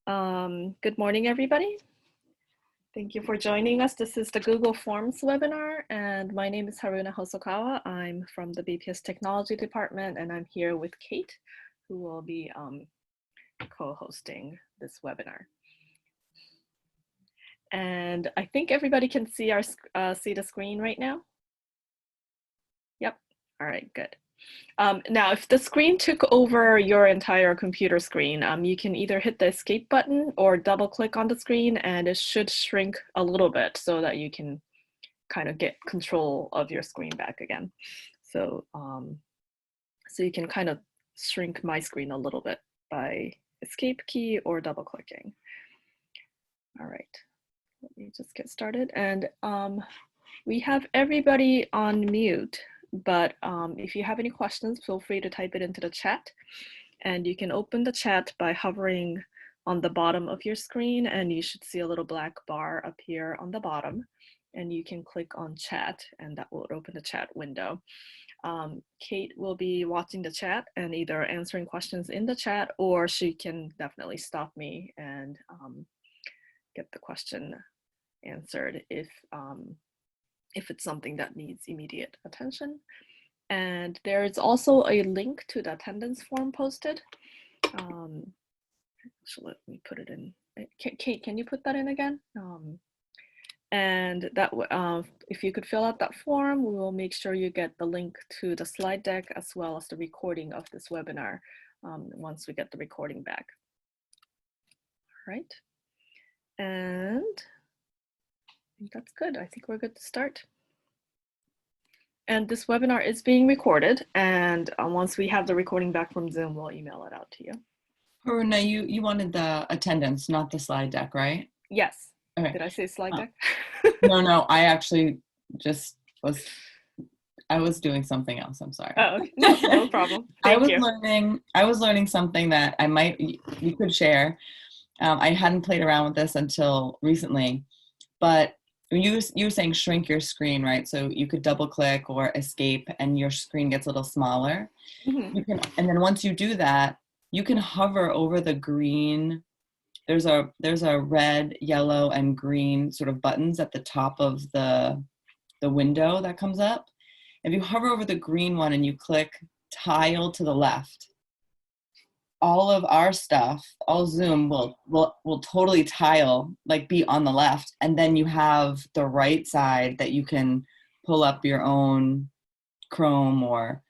Good morning, everybody. Thank you for joining us. This is the Google Forms webinar, and my name is Haruna Hosokawa. I'm from the BPS Technology Department, and I'm here with Kate, who will be co-hosting this webinar. And I think everybody can see see the screen right now. Yep. All right, good. Now, if the screen took over your entire computer screen, you can either hit the escape button or double click on the screen, and it should shrink a little bit so that you can kind of get control of your screen back again. So, so you can kind of shrink my screen a little bit by escape key or double clicking. All right, let me just get started. And we have everybody on mute. But if you have any questions, feel free to type it into the chat. And you can open the chat by hovering on the bottom of your screen, and you should see a little black bar appear on the bottom. And you can click on chat, and that will open the chat window. Kate will be watching the chat and either answering questions in the chat, or she can definitely stop me and get the question answered if it's something that needs immediate attention. And there is also a link to the attendance form posted. So let me put it in. Kate, can you put that in again? And that if you could fill out that form, we will make sure you get the link to the slide deck as well as the recording of this webinar once we get the recording back. All right. And I think that's good. I think we're good to start. And this webinar is being recorded, and once we have the recording back from Zoom, we'll email it out to you. Haruna, you wanted the attendance, not the slide deck, right? Yes. Okay. Did I say slide deck? No, I actually just I was doing something else. I'm sorry. Oh, okay. No problem. Thank you. I was learning something that we could share. I hadn't played around with this until recently, but you were saying shrink your screen, right? So you could double click or escape and your screen gets a little smaller. Mm-hmm. And then once you do that, you can hover over the green. There's a red, yellow, and green sort of buttons at the top of the window that comes up. If you hover over the green one and you click tile to the left, all of our stuff, all Zoom will totally tile, like be on the left. And then you have the right side that you can pull up your own Chrome, or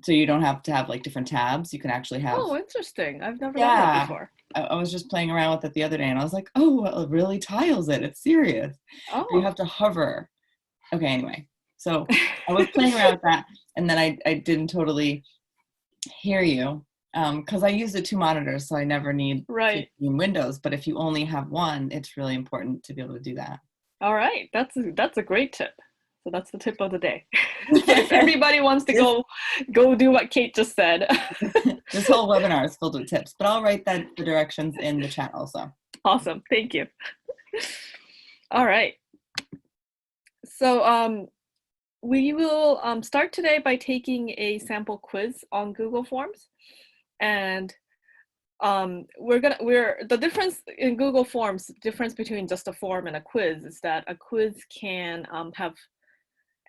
so you don't have to have like different tabs. You can actually have. Oh, interesting. I've never done that before. I was just playing around with it the other day and I was like, oh, well, it really tiles it. It's serious. Oh. You have to hover. Okay, anyway. So I was playing around with that, and then I didn't totally hear you because I use the two monitors, so I never need 15 windows. But if you only have one, it's really important to be able to do that. All right, that's a great tip. So that's the tip of the day. So if everybody wants to go do what Kate just said. This whole webinar is filled with tips, but I'll write the directions in the chat also. Awesome, thank you. All right. So we will start today by taking a sample quiz on Google Forms, and the difference in Google Forms, difference between just a form and a quiz is that a quiz can have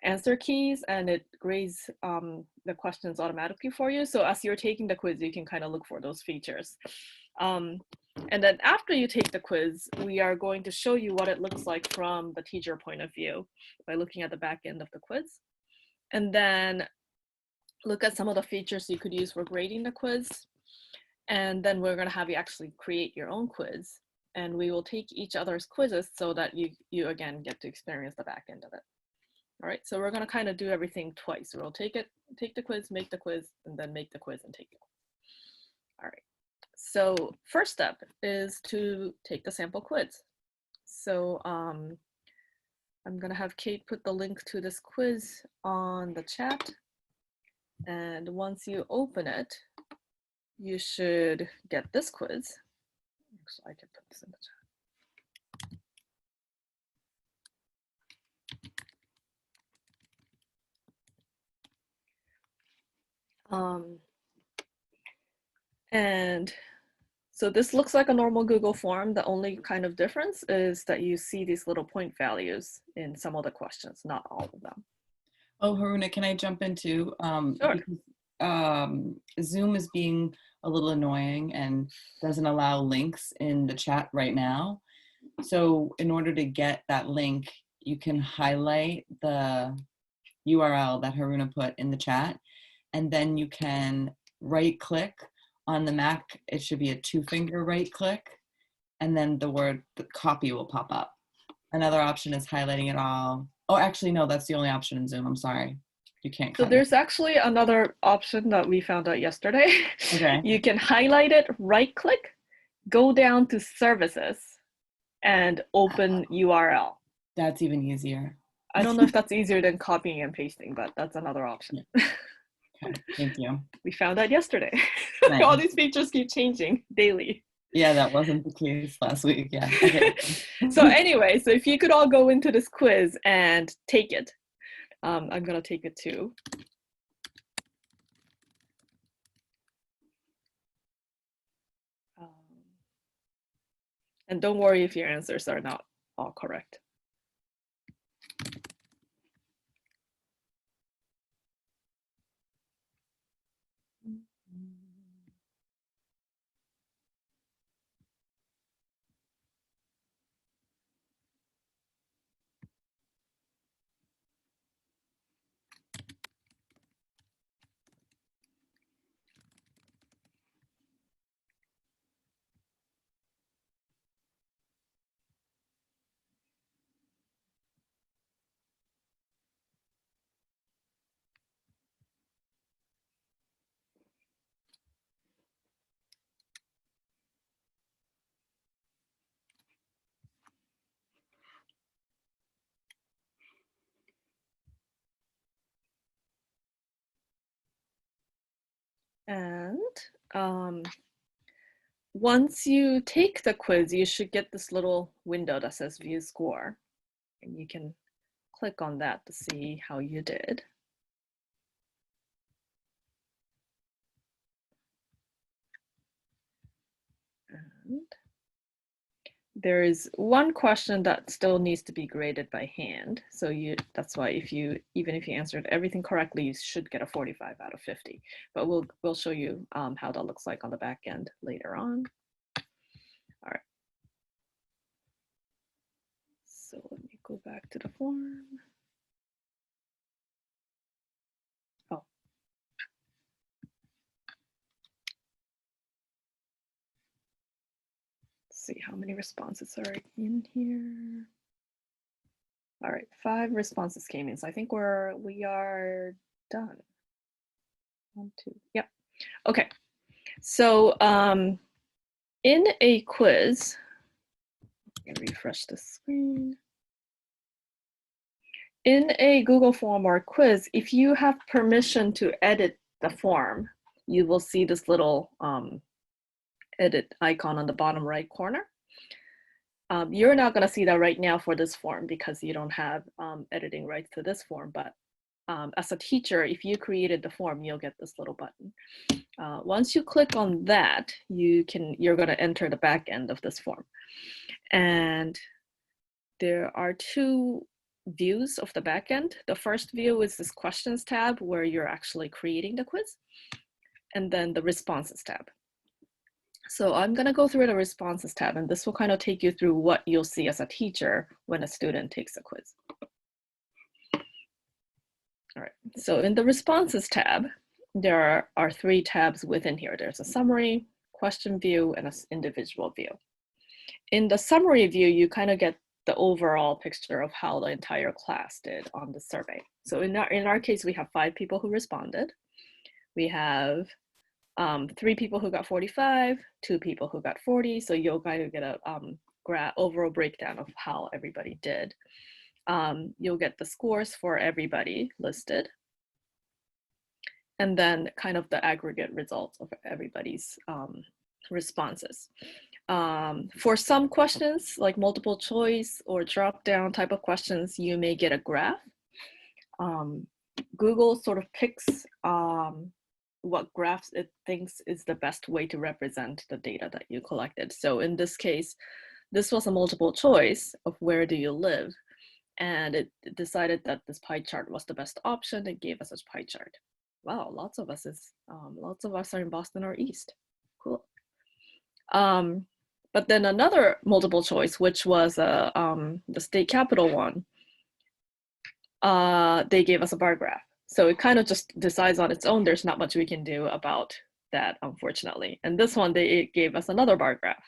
answer keys and it grades the questions automatically for you. So as you're taking the quiz, you can kind of look for those features. And then after you take the quiz, we are going to show you what it looks like from the teacher point of view by looking at the back end of the quiz. And then look at some of the features you could use for grading the quiz. And then we're going to have you actually create your own quiz. And we will take each other's quizzes so that you again get to experience the back end of it. All right, so we're going to kind of do everything twice. We'll take the quiz, make the quiz, and then make the quiz and take it. All right. So first step is to take the sample quiz. So I'm going to have Kate put the link to this quiz on the chat. And once you open it, you should get this quiz. So I can put this in the chat. And So this looks like a normal Google form. The only kind of difference is that you see these little point values in some of the questions, not all of them. Oh, Haruna, can I jump into Sure. because Zoom is being a little annoying and doesn't allow links in the chat right now. So in order to get that link, you can highlight the URL that Haruna put in the chat, and then you can right click on the Mac. It should be a 2-finger right click, and then the copy will pop up. Another option is highlighting it all. Oh, actually, no, that's the only option in Zoom. I'm sorry. You can't So cut there's actually another option that we found out yesterday. Okay. You can highlight it, right click, go down to services, and open URL. That's even easier. I don't know if that's easier than copying and pasting, but that's another option. Okay, thank you. We found out yesterday. Nice. All these features keep changing daily. Yeah, that wasn't the case last week. Yeah. Okay. So anyway, so if you could all go into this quiz and take it. I'm gonna take it too. And don't worry if your answers are not all correct. And once you take the quiz, you should get this little window that says view score. And you can click on that to see how you did. And there is one question that still needs to be graded by hand. So that's why even if you answered everything correctly, you should get a 45 out of 50. But we'll show you how that looks like on the back end later on. All right. So let me go back to the form. Oh. Let's see how many responses are in here. All right, 5 responses came in. So I think we are done. 1, 2, yep. Okay, so in a quiz, let me refresh the screen. In a Google form or quiz, if you have permission to edit the form, you will see this little edit icon on the bottom right corner. You're not going to see that right now for this form because you don't have editing rights to this form, but as a teacher, if you created the form, you'll get this little button. Once you click on that, you're going to enter the back end of this form. And there are 2 views of the back end. The first view is this questions tab where you're actually creating the quiz, and then the responses tab. So I'm going to go through the responses tab, and this will kind of take you through what you'll see as a teacher when a student takes a quiz. All right, so in the responses tab, there are 3 tabs within here. There's a summary, question view, and an individual view. In the summary view, you kind of get the overall picture of how the entire class did on the survey. So in our case, we have 5 people who responded. We have 3 people who got 45, 2 people who got 40. So you'll kind of get a overall breakdown of how everybody did. You'll get the scores for everybody listed, and then kind of the aggregate results of everybody's responses. For some questions, like multiple choice or drop down type of questions, you may get a graph. Google sort of picks what graphs it thinks is the best way to represent the data that you collected. So in this case, this was a multiple choice of where do you live, and it decided that this pie chart was the best option. It gave us a pie chart. Wow, lots of us are in Boston or East. Cool. But then another multiple choice, which was the state capital one, they gave us a bar graph. So it kind of just decides on its own. There's not much we can do about that, unfortunately. And this one, it gave us another bar graph.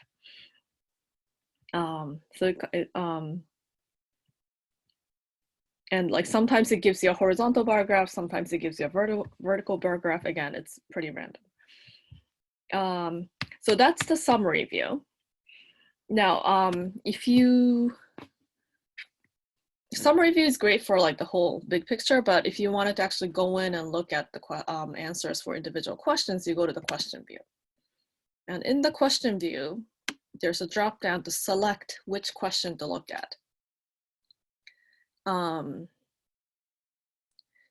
And like sometimes it gives you a horizontal bar graph, sometimes it gives you a vertical bar graph. Again, it's pretty random. So that's the summary view. Now, summary view is great for like the whole big picture, but if you wanted to actually go in and look at the answers for individual questions, you go to the question view. And in the question view, there's a drop down to select which question to look at.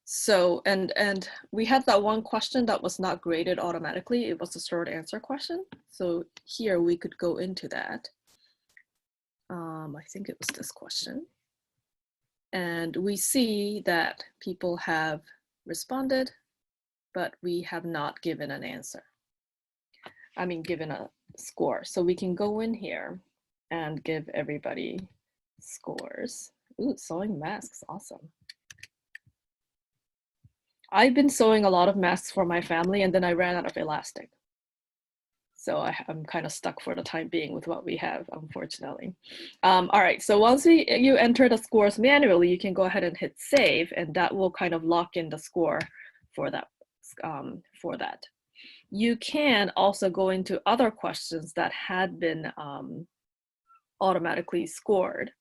So, and we had that one question that was not graded automatically. It was a short answer question. So here we could go into that. I think it was this question. And we see that people have responded, but we have not given an answer. I mean, given a score. So we can go in here and give everybody scores. Ooh, sewing masks, awesome. I've been sewing a lot of masks for my family, and then I ran out of elastic. So I'm kind of stuck for the time being with what we have, unfortunately. All right, so once you enter the scores manually, you can go ahead and hit save, and that will kind of lock in the score for that. You can also go into other questions that had been automatically scored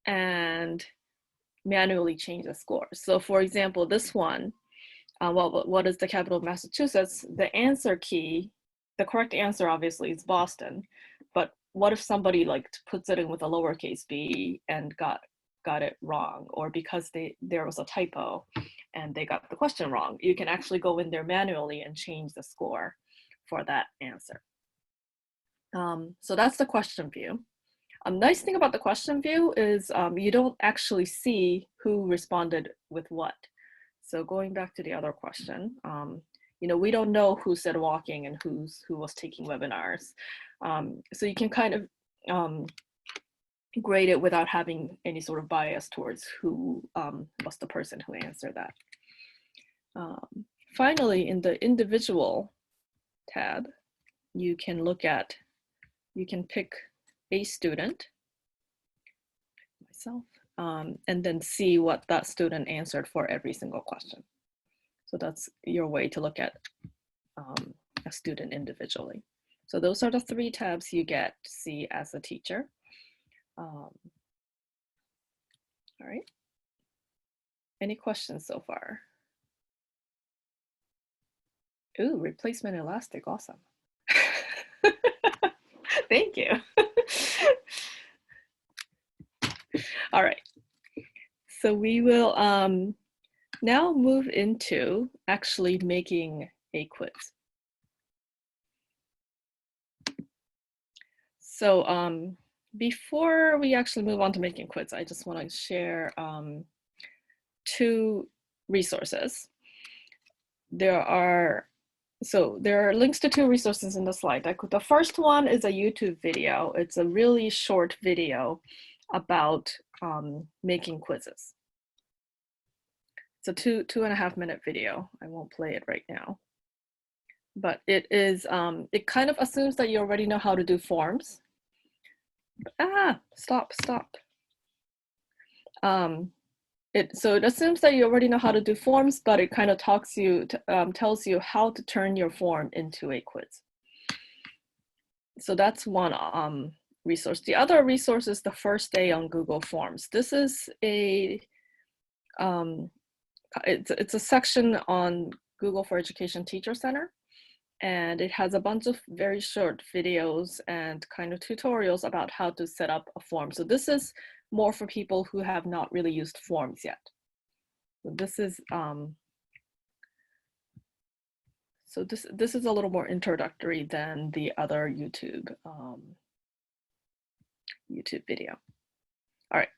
and manually change the score. So for example, this one, what is the capital of Massachusetts? The answer key, the correct answer obviously is Boston, but what if somebody like puts it in with a lowercase b and got it wrong, or because there was a typo and they got the question wrong? You can actually go in there manually and change the score for that answer. So that's the question view. A nice thing about the question view is you don't actually see who responded with what. So going back to the other question, we don't know who said walking and who was taking webinars. So you can kind of grade it without having any sort of bias towards who was the person who answered that. Finally, in the individual tab, you can pick a student, myself, and then see what that student answered for every single question. So that's your way to look at a student individually. So those are the 3 tabs you get to see as a teacher. All right. Any questions so far? Ooh, replacement elastic, awesome. Thank you. All right. So we will now move into actually making a quiz. So before we actually move on to making quiz, I just want to share 2 resources. There are links to 2 resources in the slide. The first one is a YouTube video. It's a really short video about making quizzes. It's a 2.5 minute video. I won't play it right now. But it is, it kind of assumes that you already know how to do forms. Stop. So it assumes that you already know how to do forms, but it kind of tells you how to turn your form into a quiz. So that's one resource. The other resource is the first day on Google Forms. This is it's a section on Google for Education Teacher Center, and it has a bunch of very short videos and kind of tutorials about how to set up a form. So this is more for people who have not really used forms yet. So this is, So this is a little more introductory than the other YouTube video. All right,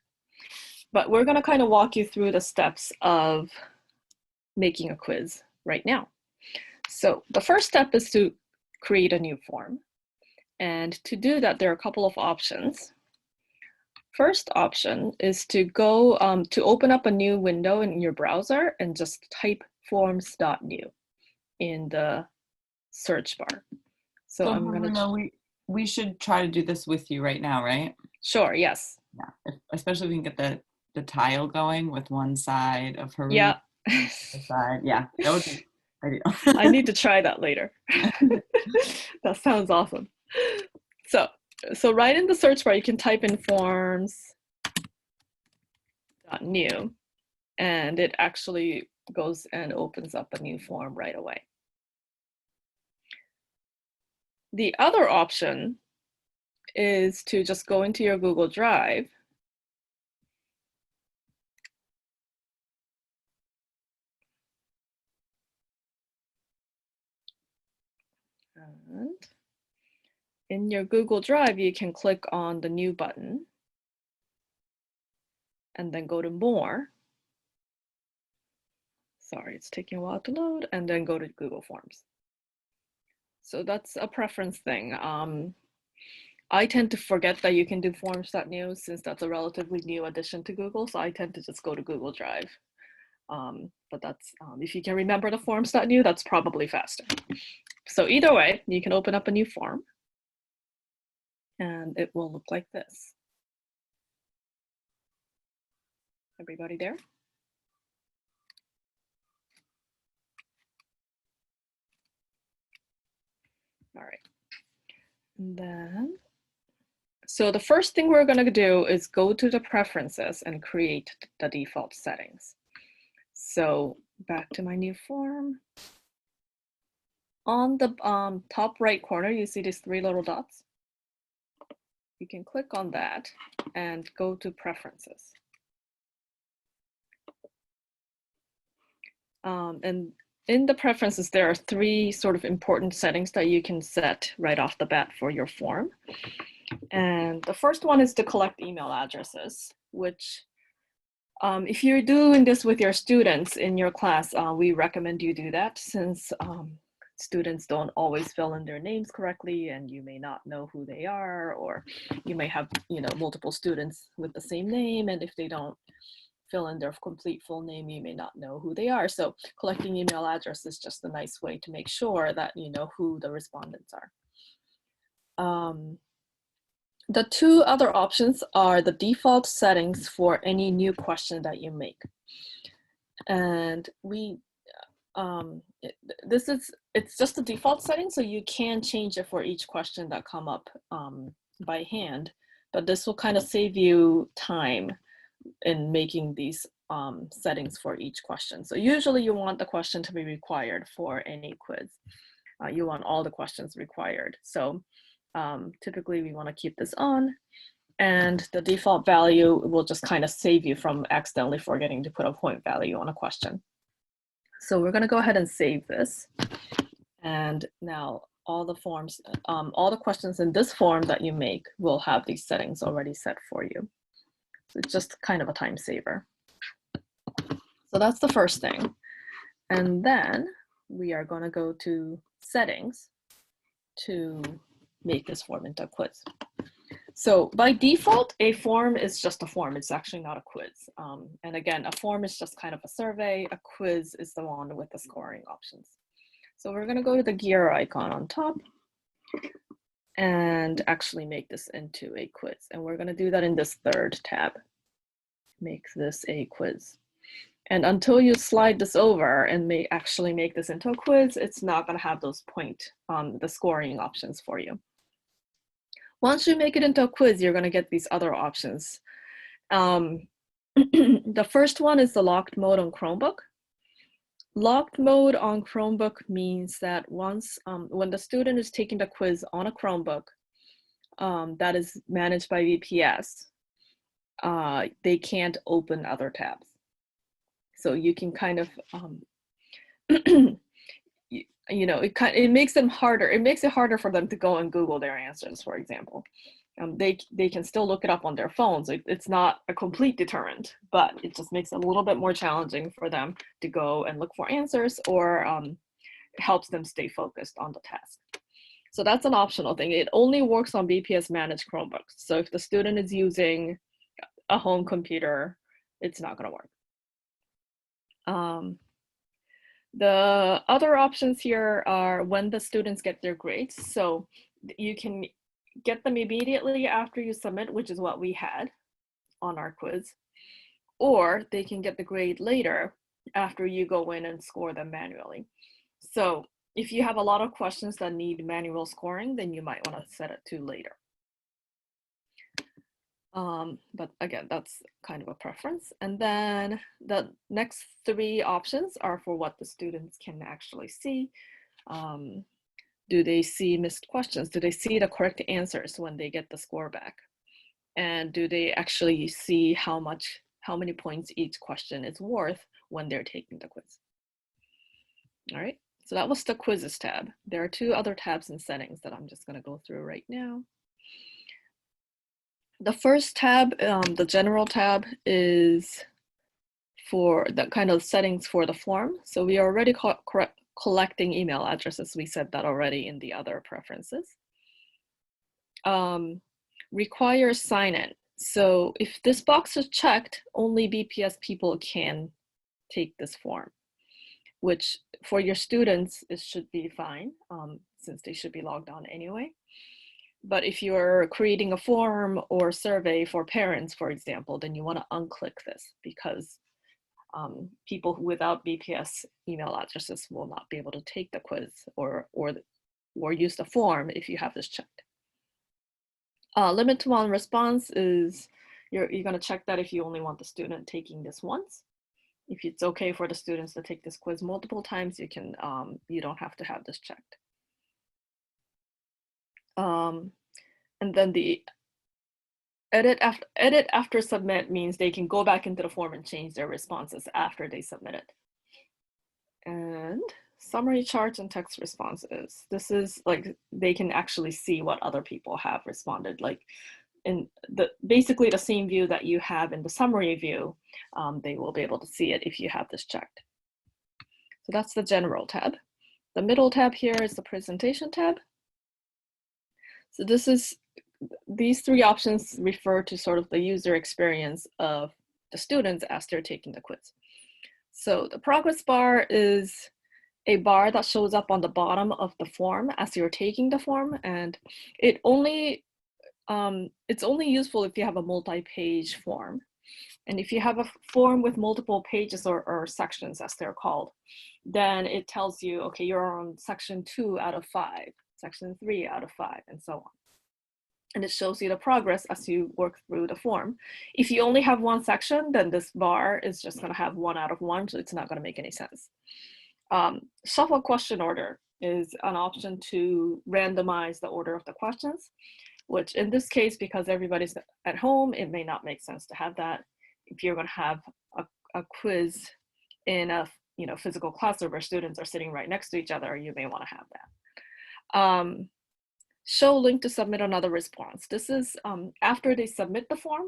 but we're gonna kind of walk you through the steps of making a quiz right now. So the first step is to create a new form. And to do that, there are a couple of options. First option is to go to open up a new window in your browser and just type forms.new in the search bar. So I'm gonna. We should try to do this with you right now, right? Sure. Yes. Yeah. Especially if we can get the tile going with one side of Haru. Yeah. The side. Yeah. That would be ideal. I need to try that later. That sounds awesome. So right in the search bar, you can type in forms.new, and it actually goes and opens up a new form right away. The other option is to just go into your Google Drive and in your Google Drive, you can click on the new button and then go to more. Sorry, it's taking a while to load, and then go to Google Forms. So that's a preference thing. I tend to forget that you can do forms.new since that's a relatively new addition to Google. So I tend to just go to Google Drive. But that's, if you can remember the forms.new, that's probably faster. So either way, you can open up a new form and it will look like this. Everybody there? All right. And then, so the first thing we're going to do is go to the preferences and create the default settings. So back to my new form. On the top right corner, you see these three little dots. You can click on that and go to preferences. And in the preferences, there are three sort of important settings that you can set right off the bat for your form. And the first one is to collect email addresses, which if you're doing this with your students in your class, we recommend you do that since students don't always fill in their names correctly and you may not know who they are, or you may have multiple students with the same name, and if they don't fill in their complete full name, you may not know who they are. So collecting email address is just a nice way to make sure that you know who the respondents are. The two other options are the default settings for any new question that you make. And it's just a default setting, so you can change it for each question that come up by hand, but this will kind of save you time in making these settings for each question. So usually you want the question to be required for any quiz. You want all the questions required. So typically we want to keep this on, and the default value will just kind of save you from accidentally forgetting to put a point value on a question. So we're going to go ahead and save this. And now all the forms, all the questions in this form that you make will have these settings already set for you. So it's just kind of a time saver. So that's the first thing. And then we are going to go to settings to make this form into a quiz. So by default, a form is just a form. It's actually not a quiz. And again, a form is just kind of a survey. A quiz is the one with the scoring options. So we're going to go to the gear icon on top and actually make this into a quiz. And we're going to do that in this third tab. Make this a quiz. And until you slide this over and actually make this into a quiz, it's not going to have those the scoring options for you. Once you make it into a quiz, you're going to get these other options. The first one is the locked mode on Chromebook. Locked mode on Chromebook means that once, when the student is taking the quiz on a Chromebook that is managed by VPS, they can't open other tabs. So you can kind of, you know, it makes them harder. It makes it harder for them to go and Google their answers, for example. They can still look it up on their phones. It's not a complete deterrent, but it just makes it a little bit more challenging for them to go and look for answers, or helps them stay focused on the task. So that's an optional thing. It only works on BPS managed Chromebooks. So if the student is using a home computer, it's not going to work. The other options here are when the students get their grades. So you can get them immediately after you submit, which is what we had on our quiz, or they can get the grade later after you go in and score them manually. So if you have a lot of questions that need manual scoring, then you might want to set it to later. But again, that's kind of a preference. And then the next three options are for what the students can actually see. Do they see missed questions? Do they see the correct answers when they get the score back? And do they actually see how many points each question is worth when they're taking the quiz? All right, so that was the quizzes tab. There are two other tabs and settings that I'm just going to go through right now. The first tab, the general tab, is for the kind of settings for the form. So we are already collecting email addresses. We said that already in the other preferences. Requires sign-in. So if this box is checked, only BPS people can take this form, which for your students, it should be fine, since they should be logged on anyway. But if you're creating a form or survey for parents, for example, then you want to unclick this, because people without BPS email addresses will not be able to take the quiz or use the form if you have this checked. Limit to one response is you're going to check that if you only want the student taking this once. If it's okay for the students to take this quiz multiple times, you can you don't have to have this checked. And then the edit after submit means they can go back into the form and change their responses after they submit it. And summary charts and text responses. This is like they can actually see what other people have responded. Like in basically the same view that you have in the summary view, they will be able to see it if you have this checked. So that's the general tab. The middle tab here is the presentation tab. So these three options refer to sort of the user experience of the students as they're taking the quiz. So the progress bar is a bar that shows up on the bottom of the form as you're taking the form, and it's only useful if you have a multi-page form. And if you have a form with multiple pages or sections, as they're called, then it tells you, okay, you're on section 2 out of 5, section 3 out of 5, and so on. And it shows you the progress as you work through the form. If you only have one section, then this bar is just going to have 1 out of 1, so it's not going to make any sense. Shuffle question order is an option to randomize the order of the questions, which in this case, because everybody's at home, it may not make sense to have that. If you're going to have a quiz in a physical classroom where students are sitting right next to each other, you may want to have that. Show link to submit another response. This is after they submit the form.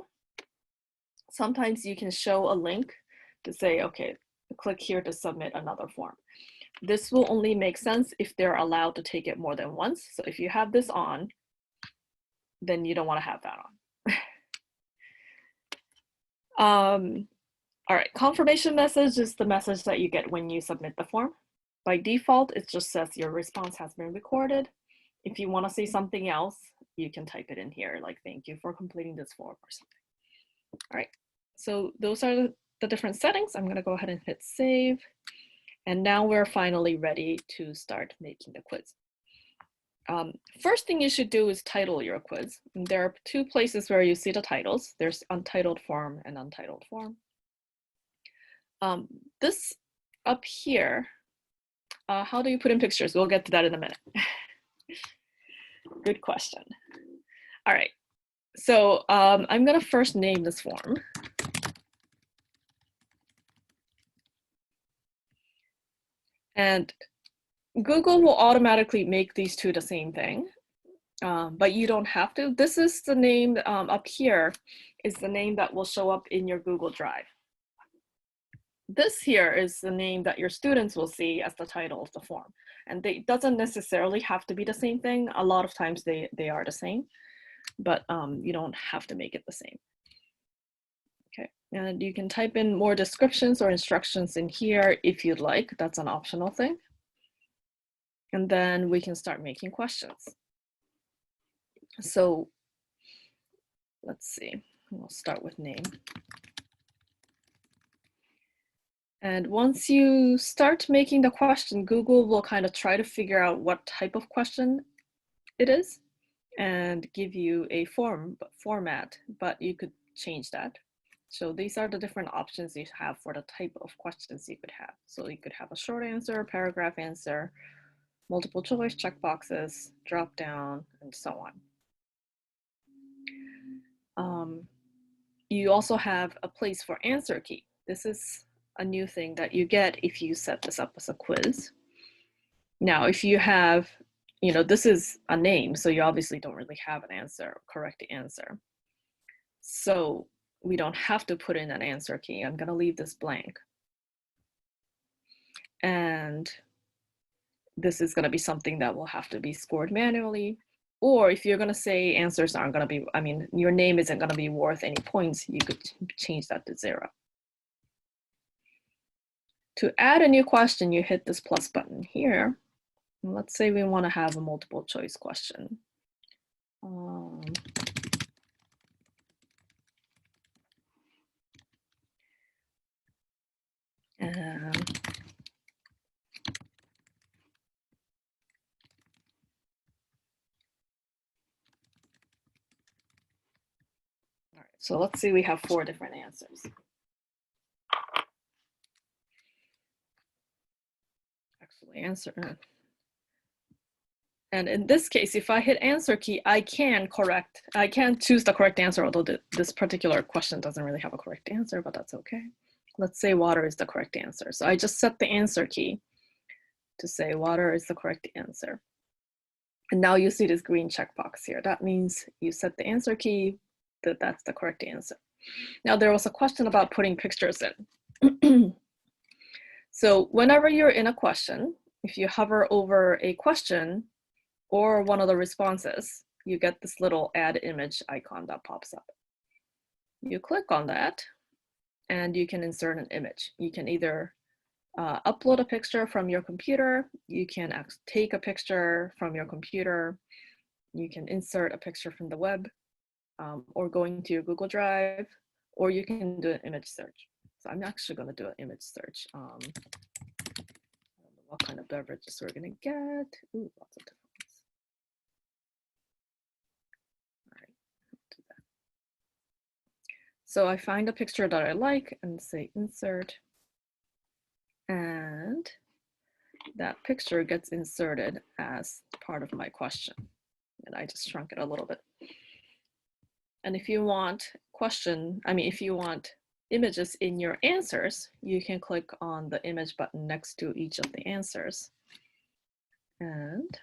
Sometimes you can show a link to say, okay, click here to submit another form. This will only make sense if they're allowed to take it more than once. So if you have this on, then you don't want to have that on. All right, confirmation message is the message that you get when you submit the form. By default, it just says your response has been recorded. If you want to say something else, you can type it in here, like thank you for completing this form or something. All right, so those are the different settings. I'm going to go ahead and hit save. And now we're finally ready to start making the quiz. First thing you should do is title your quiz. And there are two places where you see the titles. There's untitled form and untitled form. This up here, how do you put in pictures? We'll get to that in a minute. Good question. All right, so I'm gonna first name this form. And Google will automatically make these two the same thing, but you don't have to. This is the name up here is the name that will show up in your Google Drive. This here is the name that your students will see as the title of the form. And it doesn't necessarily have to be the same thing. A lot of times they are the same, but you don't have to make it the same. Okay, and you can type in more descriptions or instructions in here if you'd like. That's an optional thing. And then we can start making questions. So let's see, we'll start with name. And once you start making the question, Google will kind of try to figure out what type of question it is and give you a format, but you could change that. So these are the different options you have for the type of questions you could have. So you could have a short answer, paragraph answer, multiple choice, checkboxes, drop down, and so on. You also have a place for answer key. This is a new thing that you get if you set this up as a quiz. Now, if you have, this is a name, so you obviously don't really have an answer, correct answer. So we don't have to put in an answer key. I'm gonna leave this blank. And this is gonna be something that will have to be scored manually. Or if you're gonna say answers aren't gonna be, your name isn't gonna be worth any points, you could change that to 0. To add a new question, you hit this plus button here. And let's say we wanna have a multiple choice question. All right, so let's see, we have 4 different answers. Actually, answer. And in this case, if I hit answer key, I can choose the correct answer, although this particular question doesn't really have a correct answer, but that's okay. Let's say water is the correct answer. So I just set the answer key to say water is the correct answer. And now you see this green checkbox here. That means you set the answer key, that's the correct answer. Now there was a question about putting pictures in. So whenever you're in a question, if you hover over a question or one of the responses, you get this little add image icon that pops up. You click on that and you can insert an image. You can either upload a picture from your computer, you can take a picture from your computer, you can insert a picture from the web, or going to your Google Drive, or you can do an image search. So I'm actually gonna do an image search. I don't know what kind of beverages we're gonna get. Ooh, lots of different ones. All right, do that. So I find a picture that I like and say insert, and that picture gets inserted as part of my question. And I just shrunk it a little bit. And if you want if you want images in your answers, you can click on the image button next to each of the answers. And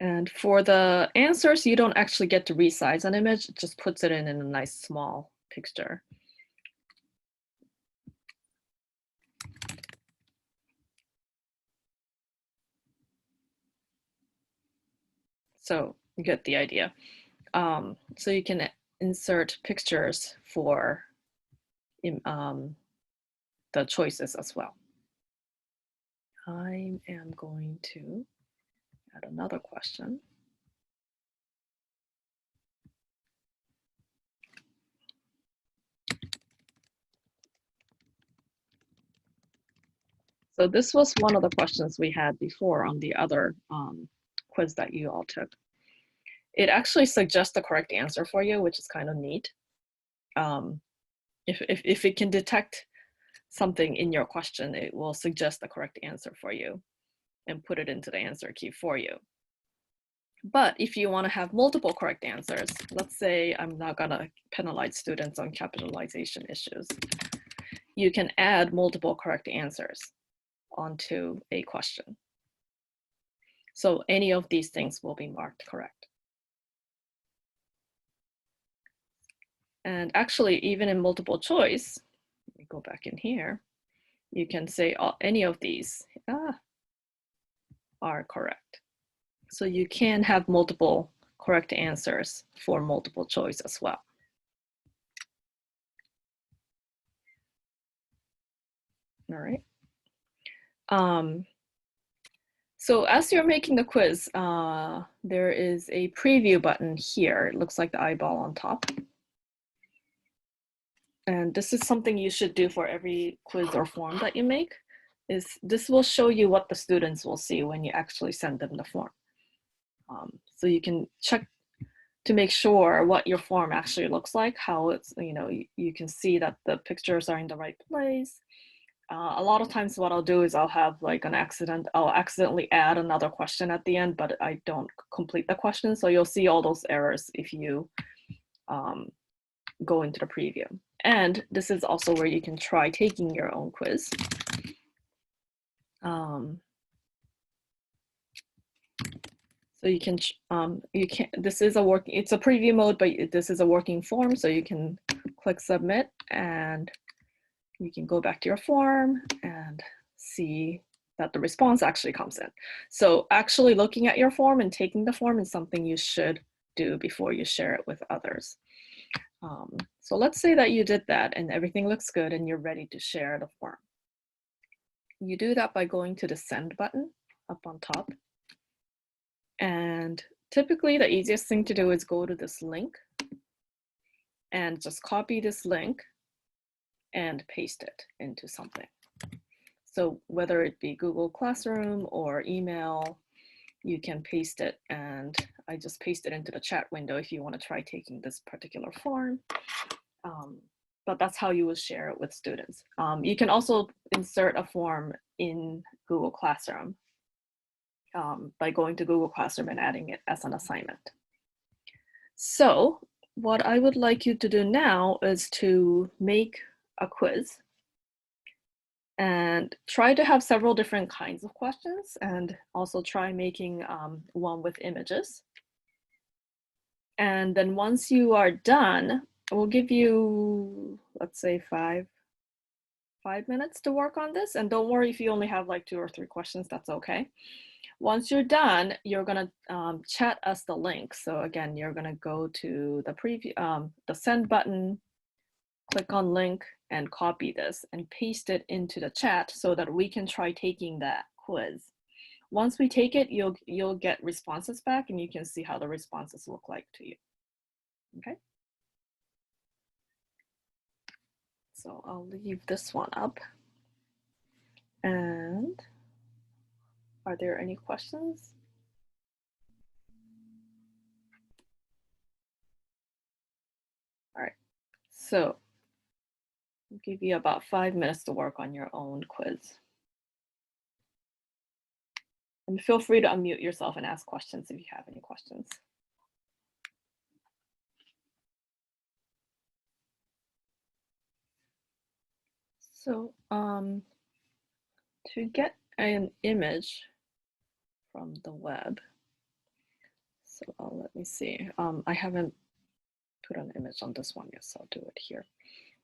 And for the answers, you don't actually get to resize an image, it just puts it in a nice small picture. So you get the idea. So you can insert pictures for the choices as well. I am going to add another question. So this was one of the questions we had before on the other quiz that you all took. It actually suggests the correct answer for you, which is kind of neat. If it can detect something in your question, it will suggest the correct answer for you and put it into the answer key for you. But if you want to have multiple correct answers, let's say I'm not going to penalize students on capitalization issues, you can add multiple correct answers onto a question. So any of these things will be marked correct. And actually, even in multiple choice, let me go back in here, you can say any of these are correct. So you can have multiple correct answers for multiple choice as well. All right. So as you're making the quiz, there is a preview button here. It looks like the eyeball on top. And this is something you should do for every quiz or form that you make, is this will show you what the students will see when you actually send them the form. So you can check to make sure what your form actually looks like, how it's, you can see that the pictures are in the right place. A lot of times what I'll do is I'll have like I'll accidentally add another question at the end, but I don't complete the question. So you'll see all those errors if you go into the preview. And this is also where you can try taking your own quiz. So you can, this is it's a preview mode, but this is a working form. So you can click submit and you can go back to your form and see that the response actually comes in. So actually looking at your form and taking the form is something you should do before you share it with others. So let's say that you did that and everything looks good and you're ready to share the form. You do that by going to the send button up on top. And typically the easiest thing to do is go to this link and just copy this link and paste it into something. So whether it be Google Classroom or email, you can paste it, and I just paste it into the chat window if you want to try taking this particular form. But that's how you will share it with students. You can also insert a form in Google Classroom by going to Google Classroom and adding it as an assignment. So what I would like you to do now is to make a quiz and try to have several different kinds of questions, and also try making one with images. And then once you are done, we'll give you, let's say 5 minutes to work on this. And don't worry if you only have like 2 or 3 questions, that's okay. Once you're done, you're gonna chat us the link. So again, you're gonna go to the preview, the send button, click on link and copy this and paste it into the chat so that we can try taking that quiz. Once we take it, you'll get responses back and you can see how the responses look like to you. Okay. So I'll leave this one up. And are there any questions? All right, so I'll give you about 5 minutes to work on your own quiz. And feel free to unmute yourself and ask questions if you have any questions. So to get an image from the web, so let me see. I haven't put an image on this one yet, so I'll do it here.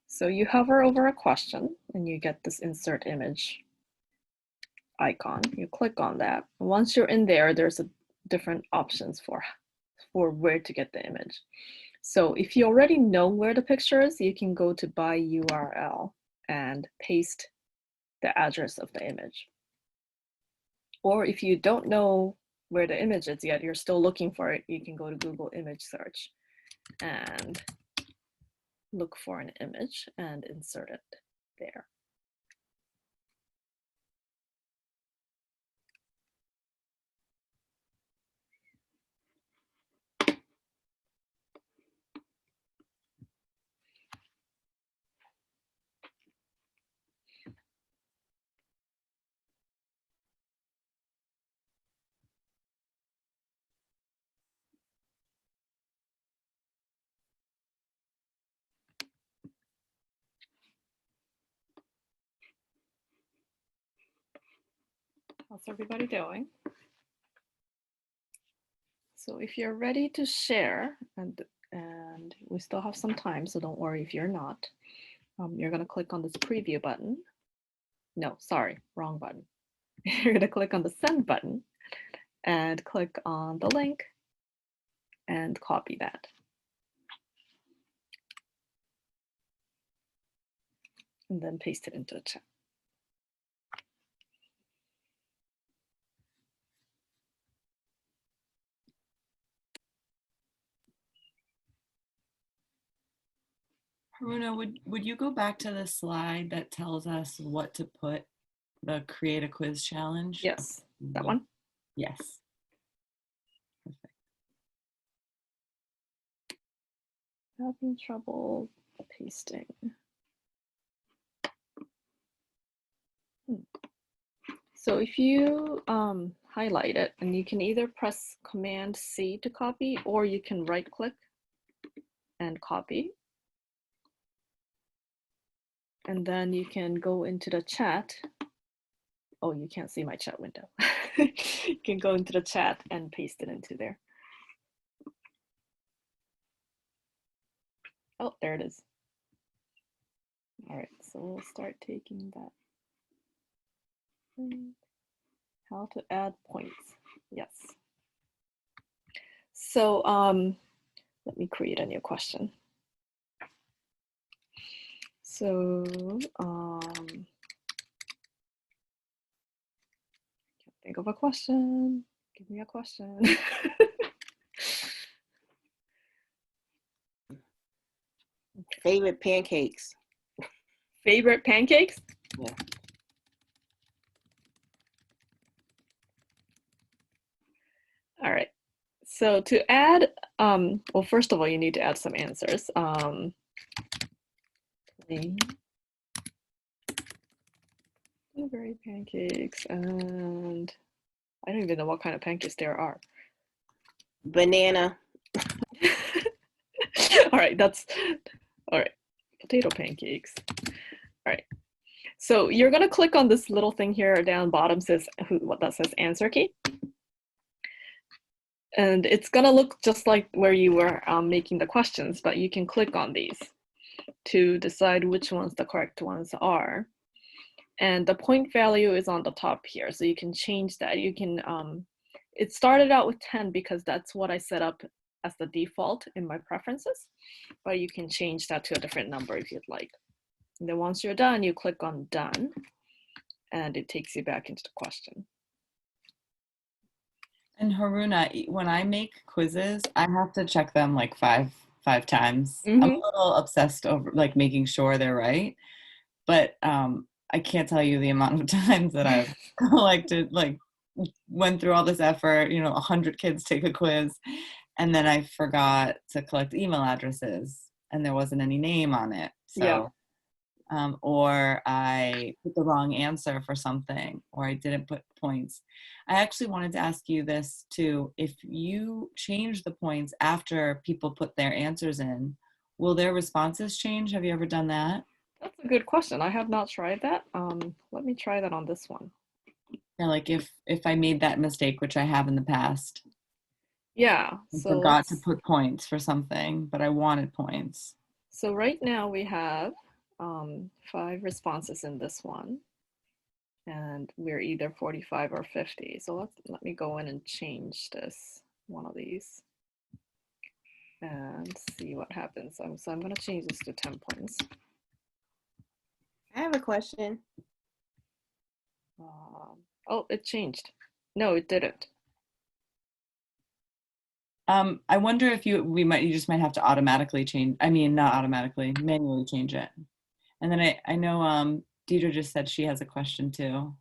So you hover over a question and you get this insert image icon. You click on that. Once you're in there, there's a different options for where to get the image. So if you already know where the picture is, you can go to by URL and paste the address of the image. Or if you don't know where the image is yet, you're still looking for it, you can go to Google image search and look for an image and insert it there. How's everybody doing? So if you're ready to share, and we still have some time, so don't worry if you're not, you're gonna click on this preview button. No, sorry, wrong button. You're gonna click on the send button and click on the link and copy that. And then paste it into the chat. Haruna, would you go back to the slide that tells us what to put the create a quiz challenge? Yes, that one. Yes. Perfect. Having trouble pasting. So if you highlight it, and you can either press Command C to copy, or you can right click and copy. And then you can go into the chat. Oh, you can't see my chat window. You can go into the chat and paste it into there. Oh, there it is. All right, so we'll start taking that. How to add points. Yes. So let me create a new question. So can't think of a question. Give me a question. Favorite pancakes. Favorite pancakes? Yeah. All right. So to add, well, first of all, you need to add some answers. Blueberry pancakes, and I don't even know what kind of pancakes there are. Banana. All right, that's all right. Potato pancakes. All right. So you're gonna click on this little thing here down bottom says what that says answer key. And it's gonna look just like where you were making the questions, but you can click on these to decide which ones the correct ones are. And the point value is on the top here, so you can change that. You can, it started out with 10 because that's what I set up as the default in my preferences, but you can change that to a different number if you'd like. And then once you're done, you click on done, and it takes you back into the question. And Haruna, when I make quizzes, I have to check them like five times. I'm a little obsessed over like making sure they're right, but I can't tell you the amount of times that I've went through all this effort, 100 kids take a quiz, and then I forgot to collect email addresses and there wasn't any name on it. So, yeah. Or I put the wrong answer for something, or I didn't put points. I actually wanted to ask you this too. If you change the points after people put their answers in, will their responses change? Have you ever done that? That's a good question. I have not tried that. Let me try that on this one. Yeah, like if I made that mistake, which I have in the past. Yeah. I So forgot to put points for something, but I wanted points. So right now we have 5 responses in this one, and we're either 45 or 50. So let me go in and change this, one of these, and see what happens. So I'm going to change this to 10 points. I have a question. Oh, it changed. No, it didn't. I wonder if you just might have to automatically change. I mean, not automatically, manually change it. And then I know Deidre just said she has a question too.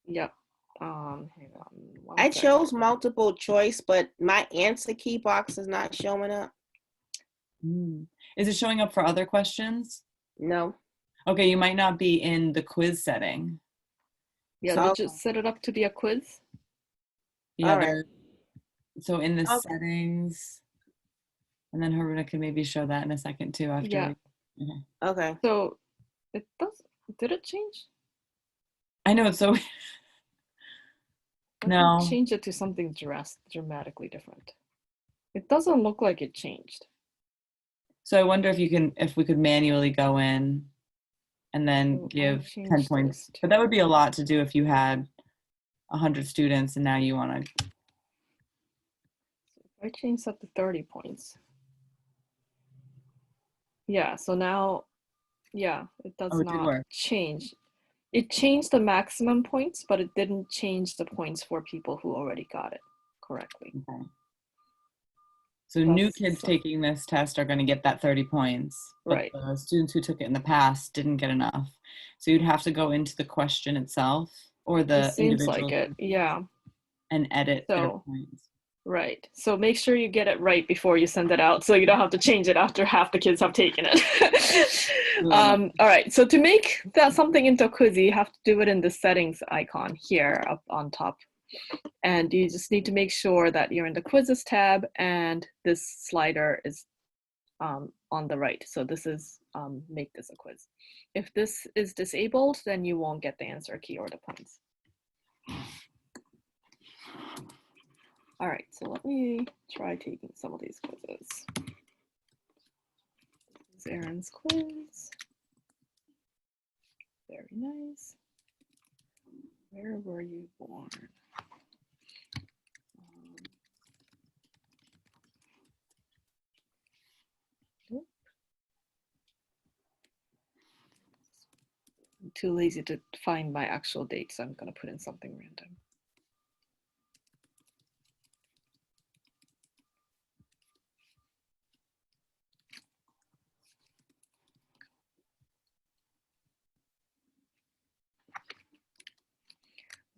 Yep. Hang on. I chose multiple choice, but my answer key box is not showing up. Is it showing up for other questions? No. Okay, you might not be in the quiz setting. Yeah, did you set it up to be a quiz? Yeah, right. So in the settings, and then Haruna can maybe show that in a second too after. Yeah. Okay. So it does. Did it change? I know it's so. Let me No. change it to something dramatically different. It doesn't look like it changed. So I wonder if we could manually go in and then So I'll give 10 change points. this But that would be a lot to do if you had 100 students and now you want to. I changed that to 30 points. Yeah, so now, yeah, it does Oh, it did not work. change. It changed the maximum points, but it didn't change the points for people who already got it correctly. Okay. So new That's kids so- taking this test are going to get that 30 points, but Right. the students who took it in the past didn't get enough. So you'd have to go into the question itself or the It seems individual like it, yeah. and edit their So, points. right. So make sure you get it right before you send it out so you don't have to change it after half the kids have taken it. All right, so to make that something into a quiz, you have to do it in the settings icon here up on top. And you just need to make sure that you're in the quizzes tab and this slider is on the right. So this is make this a quiz. If this is disabled, then you won't get the answer key or the points. All right, so let me try taking some of these quizzes. This is Aaron's quiz. Very nice. Where were you born? Nope. I'm too lazy to find my actual date, so I'm gonna put in something random.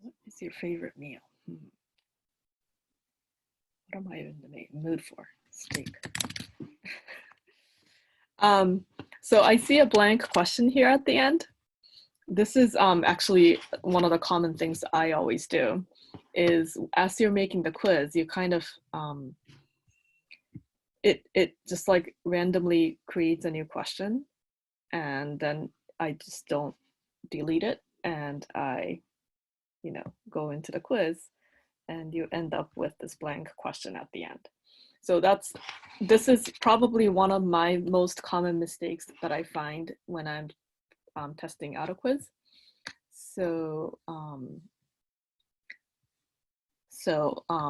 What is your favorite meal? What am I in the mood for? Steak. So I see a blank question here at the end. This is actually one of the common things I always do is as you're making the quiz, you kind of, it just like randomly creates a new question and then I just don't delete it and I, go into the quiz and you end up with this blank question at the end. So this is probably one of my most common mistakes that I find when I'm testing out a quiz. So,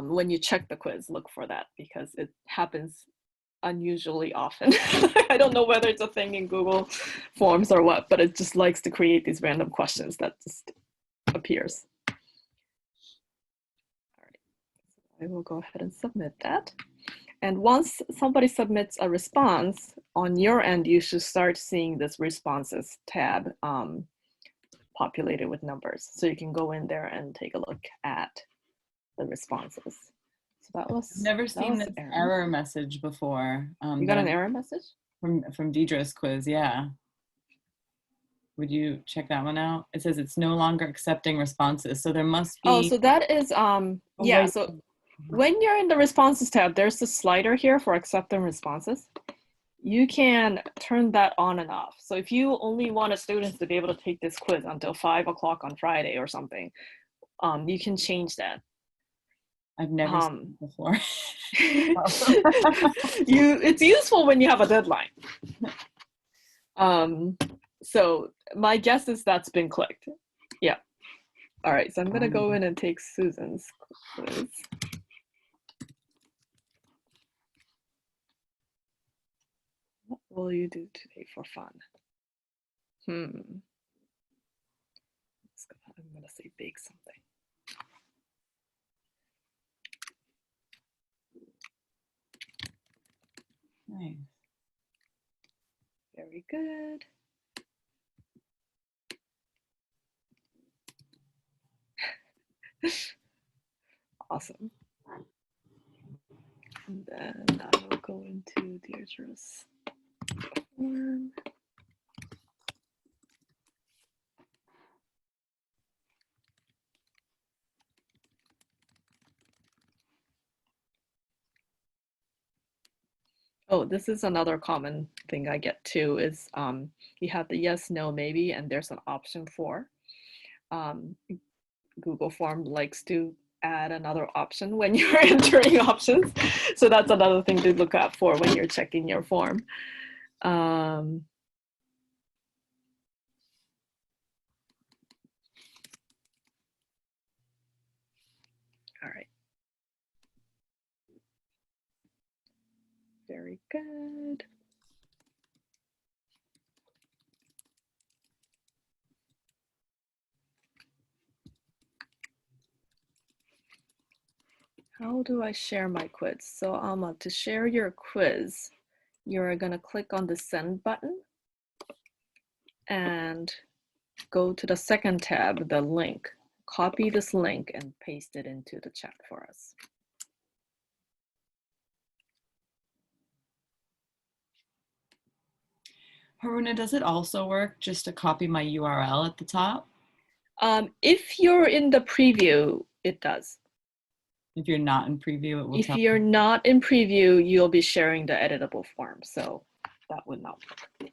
when you check the quiz, look for that because it happens unusually often. I don't know whether it's a thing in Google Forms or what, but it just likes to create these random questions that just appears. All right, so I will go ahead and submit that. And once somebody submits a response, on your end, you should start seeing this responses tab populated with numbers. So you can go in there and take a look at the responses. So that was I've never seen this error message before. You got an error message? From Deidre's quiz, yeah. Would you check that one out? It says it's no longer accepting responses. So there must be. Oh, so that is, yeah, right. so when you're in the responses tab, there's the slider here for accepting responses. You can turn that on and off. So if you only want students to be able to take this quiz until 5 o'clock on Friday or something, you can change that. I've never seen it before. It's useful when you have a deadline. So my guess is that's been clicked. Yeah. All right, so I'm gonna go in and take Susan's quiz. What will you do today for fun? I'm gonna say bake something. Nice. Very good. Awesome. And then I will go into Deirdre's form. Oh, this is another common thing I get too is you have the yes, no, maybe, and there's an option for. Google Form likes to add another option when you're entering options. So that's another thing to look out for when you're checking your form. All right. Very good. How do I share my quiz? So Alma, to share your quiz, you're gonna click on the send button and go to the second tab, the link. Copy this link and paste it into the chat for us. Haruna, does it also work just to copy my URL at the top? If you're in the preview, it does. If you're not in preview, it will If tell you're you. not in preview, you'll be sharing the editable form. So that would not work.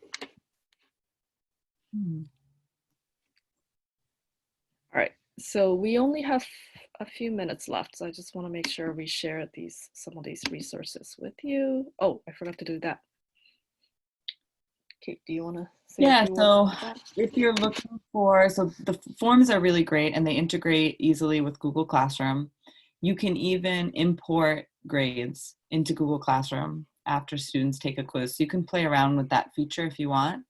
All right, so we only have a few minutes left. So I just want to make sure we share some of these resources with you. Oh, I forgot to do that. Kate, do you want to say a few words about that? If you're looking for, so the forms are really great and they integrate easily with Google Classroom. You can even import grades into Google Classroom after students take a quiz. So you can play around with that feature if you want.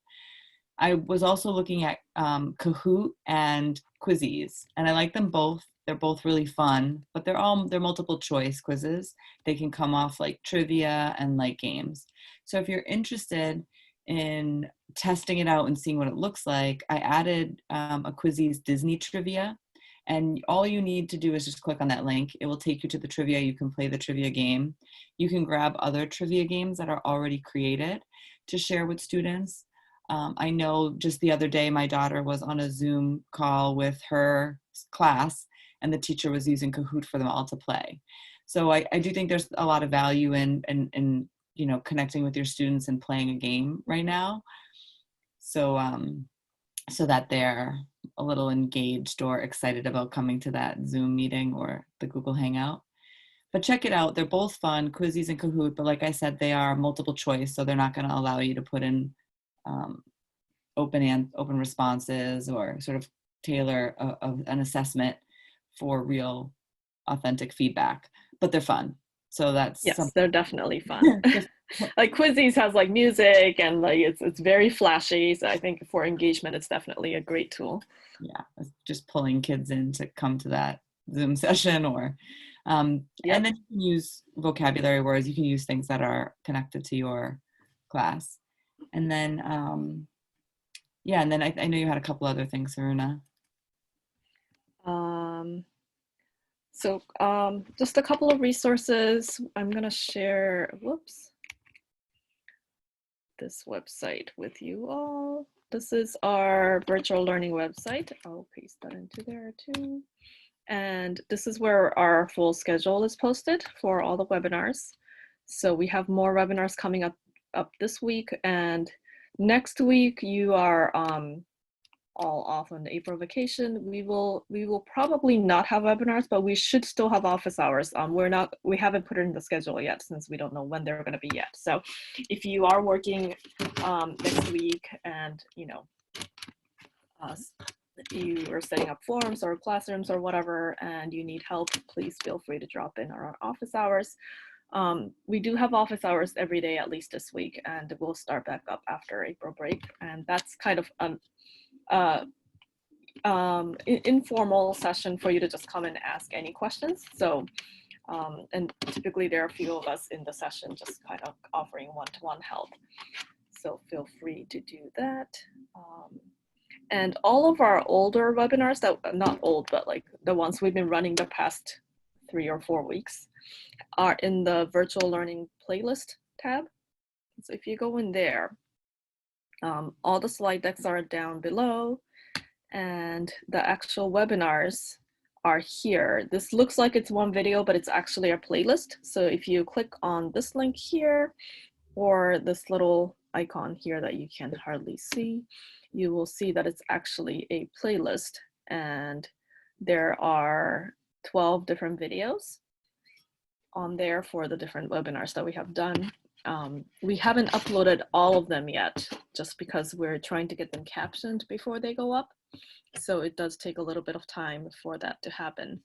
I was also looking at Kahoot and Quizzes, and I like them both. They're both really fun, but they're multiple choice quizzes. They can come off like trivia and like games. So if you're interested in testing it out and seeing what it looks like, I added a Quizzes Disney trivia, and all you need to do is just click on that link. It will take you to the trivia. You can play the trivia game. You can grab other trivia games that are already created to share with students. I know just the other day, my daughter was on a Zoom call with her class and the teacher was using Kahoot for them all to play. So I do think there's a lot of value in you know, connecting with your students and playing a game right now. So, so that they're a little engaged or excited about coming to that Zoom meeting or the Google Hangout. But check it out. They're both fun, Quizzes and Kahoot, but like I said, they are multiple choice, so they're not going to allow you to put in open responses or sort of tailor an assessment for real authentic feedback, but they're fun. So that's yes, they're definitely fun. Like Quizzes has like music and like it's very flashy. So I think for engagement, it's definitely a great tool. Yeah, just pulling kids in to come to that Zoom session or yep. And then you can use vocabulary words. You can use things that are connected to your class. And then, yeah, and then I know you had a couple other things, Haruna. So just a couple of resources. I'm going to share, whoops, this website with you all. This is our virtual learning website. I'll paste that into there too. And this is where our full schedule is posted for all the webinars. So we have more webinars coming up this week, and next week you are all off on the April vacation. We will probably not have webinars, but we should still have office hours. We haven't put it in the schedule yet since we don't know when they're going to be yet. So if you are working next week and you know you are setting up forums or classrooms or whatever and you need help, please feel free to drop in around office hours. We do have office hours every day, at least this week, and we'll start back up after April break. And that's kind of informal session for you to just come and ask any questions. So, and typically there are a few of us in the session just kind of offering one-to-one help. So feel free to do that. And all of our older webinars, that not old, but like the ones we've been running the past 3 or 4 weeks, are in the virtual learning playlist tab. So if you go in there, all the slide decks are down below and the actual webinars are here. This looks like it's one video, but it's actually a playlist. So if you click on this link here or this little icon here that you can hardly see, you will see that it's actually a playlist, and there are 12 different videos on there for the different webinars that we have done. We haven't uploaded all of them yet, just because we're trying to get them captioned before they go up. So it does take a little bit of time for that to happen.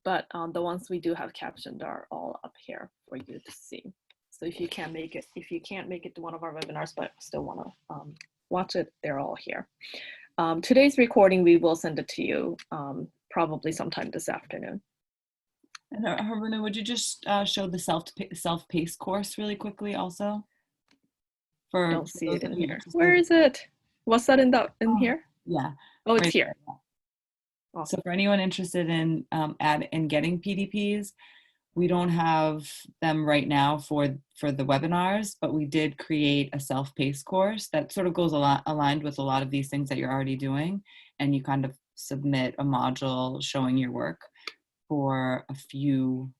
But the ones we do have captioned are all up here for you to see. So if you can't make it to one of our webinars, but still want to watch it, they're all here. Today's recording, we will send it to you probably sometime this afternoon. And Haruna, would you just show the self-paced course really quickly also? I don't see it in here. Where is it? What's that in here? Yeah. Oh, it's right here. there. Awesome. So for anyone interested in getting PDPs, we don't have them right now for the webinars, but we did create a self-paced course that sort of goes aligned with a lot of these things that you're already doing, and you kind of submit a module showing your work for a few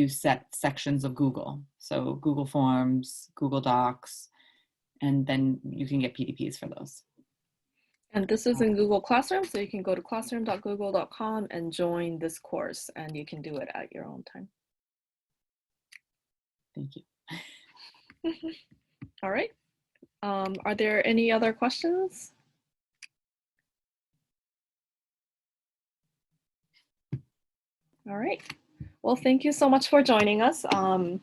set sections of Google. So Google Forms, Google Docs, and then you can get PDPs for those. And this is in Google Classroom, so you can go to classroom.google.com and join this course, and you can do it at your own time. Thank you. All right. Are there any other questions? All right. Well, thank you so much for joining us, and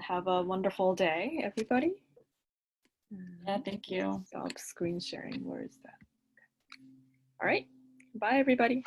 have a wonderful day, everybody. Yeah, thank you. Stop screen sharing. Where is that? All right. Bye, everybody.